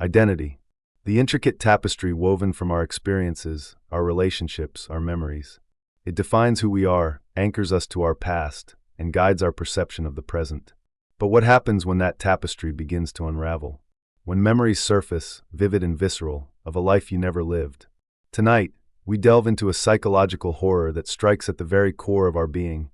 Identity. The intricate tapestry woven from our experiences, our relationships, our memories. It defines who we are, anchors us to our past, and guides our perception of the present. But what happens when that tapestry begins to unravel? When memories surface, vivid and visceral, of a life you never lived? Tonight, we delve into a psychological horror that strikes at the very core of our being,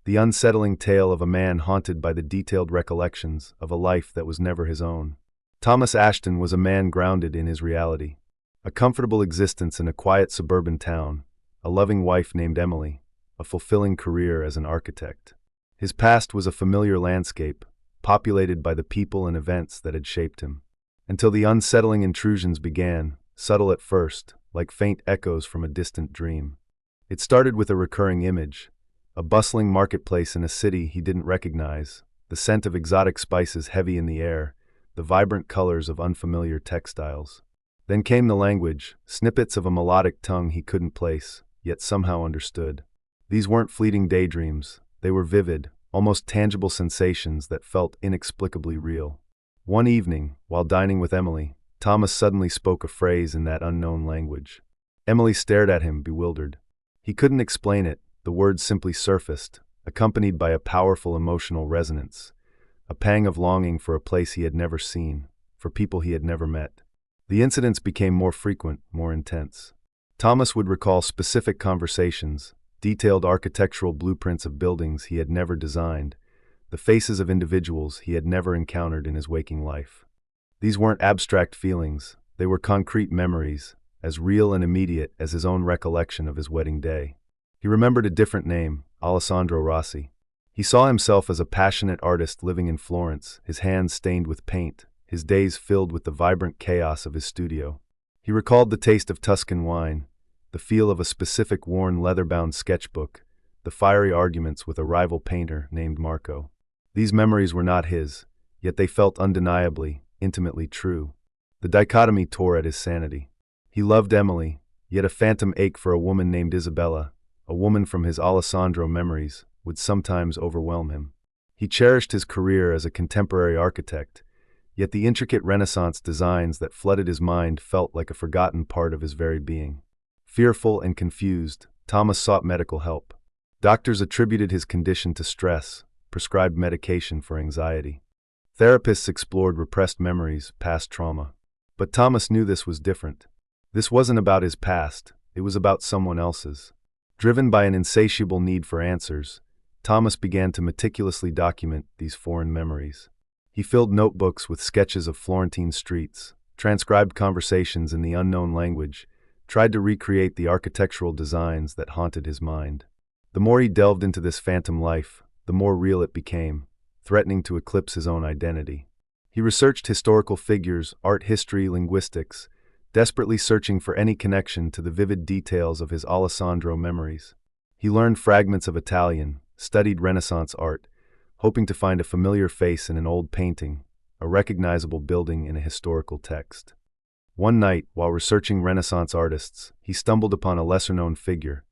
the unsettling tale of a man haunted by the detailed recollections of a life that was never his own. Thomas Ashton was a man grounded in his reality. A comfortable existence in a quiet suburban town, a loving wife named Emily, a fulfilling career as an architect. His past was a familiar landscape, populated by the people and events that had shaped him. Until the unsettling intrusions began, subtle at first, like faint echoes from a distant dream. It started with a recurring image, a bustling marketplace in a city he didn't recognize, the scent of exotic spices heavy in the air, the vibrant colors of unfamiliar textiles. Then came the language, snippets of a melodic tongue he couldn't place, yet somehow understood. These weren't fleeting daydreams, they were vivid, almost tangible sensations that felt inexplicably real. One evening, while dining with Emily, Thomas suddenly spoke a phrase in that unknown language. Emily stared at him, bewildered. He couldn't explain it, the words simply surfaced, accompanied by a powerful emotional resonance, a pang of longing for a place he had never seen, for people he had never met. The incidents became more frequent, more intense. Thomas would recall specific conversations, detailed architectural blueprints of buildings he had never designed, the faces of individuals he had never encountered in his waking life. These weren't abstract feelings, they were concrete memories, as real and immediate as his own recollection of his wedding day. He remembered a different name, Alessandro Rossi. He saw himself as a passionate artist living in Florence, his hands stained with paint, his days filled with the vibrant chaos of his studio. He recalled the taste of Tuscan wine, the feel of a specific worn leather-bound sketchbook, the fiery arguments with a rival painter named Marco. These memories were not his, yet they felt undeniably, intimately true. The dichotomy tore at his sanity. He loved Emily, yet a phantom ache for a woman named Isabella, a woman from his Alessandro memories, would sometimes overwhelm him. He cherished his career as a contemporary architect, yet the intricate Renaissance designs that flooded his mind felt like a forgotten part of his very being. Fearful and confused, Thomas sought medical help. Doctors attributed his condition to stress, prescribed medication for anxiety. Therapists explored repressed memories, past trauma. But Thomas knew this was different. This wasn't about his past, it was about someone else's. Driven by an insatiable need for answers, Thomas began to meticulously document these foreign memories. He filled notebooks with sketches of Florentine streets, transcribed conversations in the unknown language, tried to recreate the architectural designs that haunted his mind. The more he delved into this phantom life, the more real it became, threatening to eclipse his own identity. He researched historical figures, art history, linguistics, desperately searching for any connection to the vivid details of his Alessandro memories. He learned fragments of Italian, studied Renaissance art, hoping to find a familiar face in an old painting, a recognizable building in a historical text. One night, while researching Renaissance artists, he stumbled upon a lesser-known figure,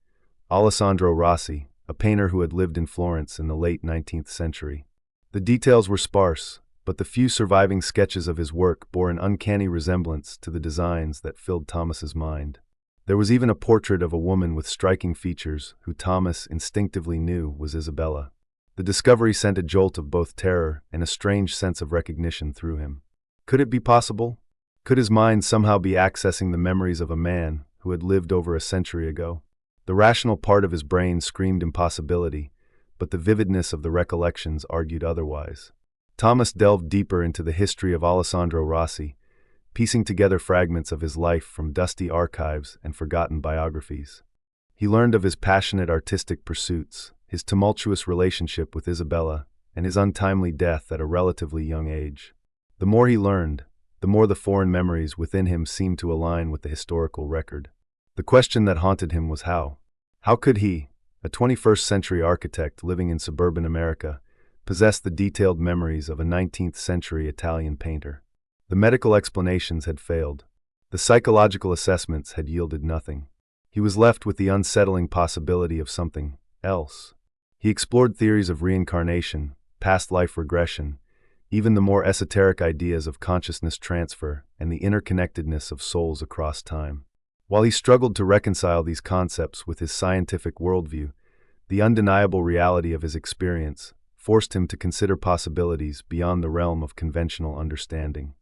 Alessandro Rossi, a painter who had lived in Florence in the late 19th century. The details were sparse, but the few surviving sketches of his work bore an uncanny resemblance to the designs that filled Thomas's mind. There was even a portrait of a woman with striking features who Thomas instinctively knew was Isabella. The discovery sent a jolt of both terror and a strange sense of recognition through him. Could it be possible? Could his mind somehow be accessing the memories of a man who had lived over a century ago? The rational part of his brain screamed impossibility, but the vividness of the recollections argued otherwise. Thomas delved deeper into the history of Alessandro Rossi, piecing together fragments of his life from dusty archives and forgotten biographies. He learned of his passionate artistic pursuits, his tumultuous relationship with Isabella, and his untimely death at a relatively young age. The more he learned, the more the foreign memories within him seemed to align with the historical record. The question that haunted him was how. How could he, a 21st century architect living in suburban America, possess the detailed memories of a 19th century Italian painter? The medical explanations had failed. The psychological assessments had yielded nothing. He was left with the unsettling possibility of something else. He explored theories of reincarnation, past life regression, even the more esoteric ideas of consciousness transfer and the interconnectedness of souls across time. While he struggled to reconcile these concepts with his scientific worldview, the undeniable reality of his experience forced him to consider possibilities beyond the realm of conventional understanding.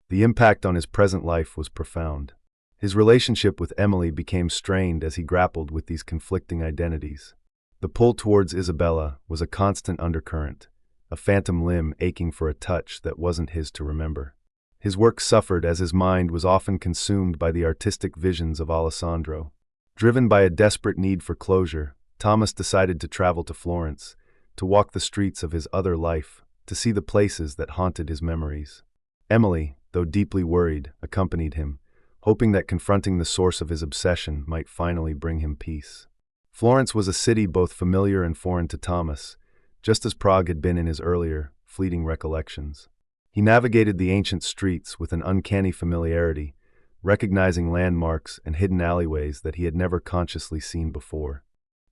The impact on his present life was profound. His relationship with Emily became strained as he grappled with these conflicting identities. The pull towards Isabella was a constant undercurrent, a phantom limb aching for a touch that wasn't his to remember. His work suffered as his mind was often consumed by the artistic visions of Alessandro. Driven by a desperate need for closure, Thomas decided to travel to Florence, to walk the streets of his other life, to see the places that haunted his memories. Emily, though deeply worried, accompanied him, hoping that confronting the source of his obsession might finally bring him peace. Florence was a city both familiar and foreign to Thomas, just as Prague had been in his earlier, fleeting recollections. He navigated the ancient streets with an uncanny familiarity, recognizing landmarks and hidden alleyways that he had never consciously seen before.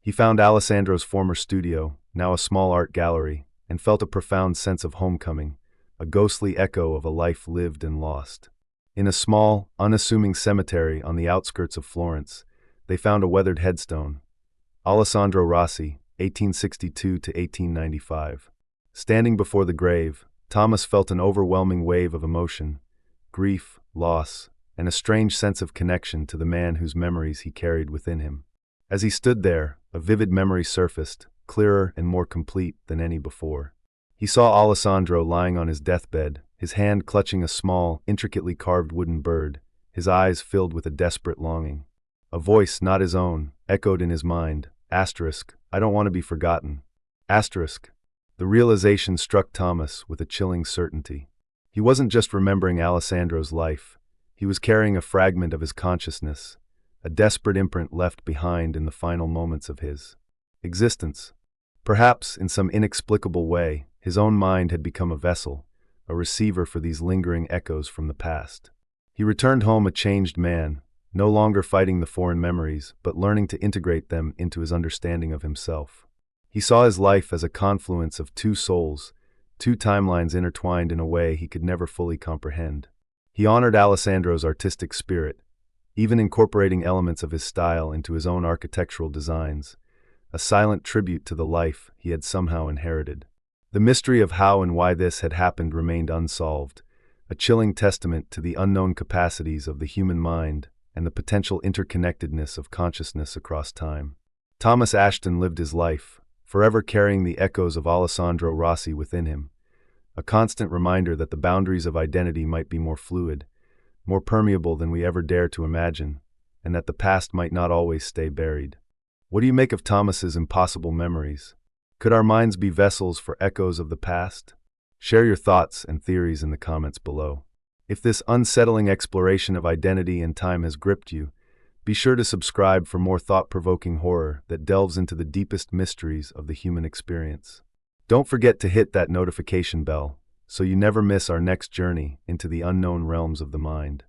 He found Alessandro's former studio, now a small art gallery, and felt a profound sense of homecoming, a ghostly echo of a life lived and lost. In a small, unassuming cemetery on the outskirts of Florence, they found a weathered headstone, Alessandro Rossi, 1862 to 1895. Standing before the grave, Thomas felt an overwhelming wave of emotion, grief, loss, and a strange sense of connection to the man whose memories he carried within him. As he stood there, a vivid memory surfaced, clearer and more complete than any before. He saw Alessandro lying on his deathbed, his hand clutching a small, intricately carved wooden bird, his eyes filled with a desperate longing. A voice not his own echoed in his mind, I don't want to be forgotten. The realization struck Thomas with a chilling certainty. He wasn't just remembering Alessandro's life, he was carrying a fragment of his consciousness, a desperate imprint left behind in the final moments of his existence. Perhaps, in some inexplicable way, his own mind had become a vessel, a receiver for these lingering echoes from the past. He returned home a changed man, no longer fighting the foreign memories, but learning to integrate them into his understanding of himself. He saw his life as a confluence of two souls, two timelines intertwined in a way he could never fully comprehend. He honored Alessandro's artistic spirit, even incorporating elements of his style into his own architectural designs, a silent tribute to the life he had somehow inherited. The mystery of how and why this had happened remained unsolved, a chilling testament to the unknown capacities of the human mind and the potential interconnectedness of consciousness across time. Thomas Ashton lived his life, forever carrying the echoes of Alessandro Rossi within him, a constant reminder that the boundaries of identity might be more fluid, more permeable than we ever dare to imagine, and that the past might not always stay buried. What do you make of Thomas's impossible memories? Could our minds be vessels for echoes of the past? Share your thoughts and theories in the comments below. If this unsettling exploration of identity and time has gripped you, be sure to subscribe for more thought-provoking horror that delves into the deepest mysteries of the human experience. Don't forget to hit that notification bell so you never miss our next journey into the unknown realms of the mind.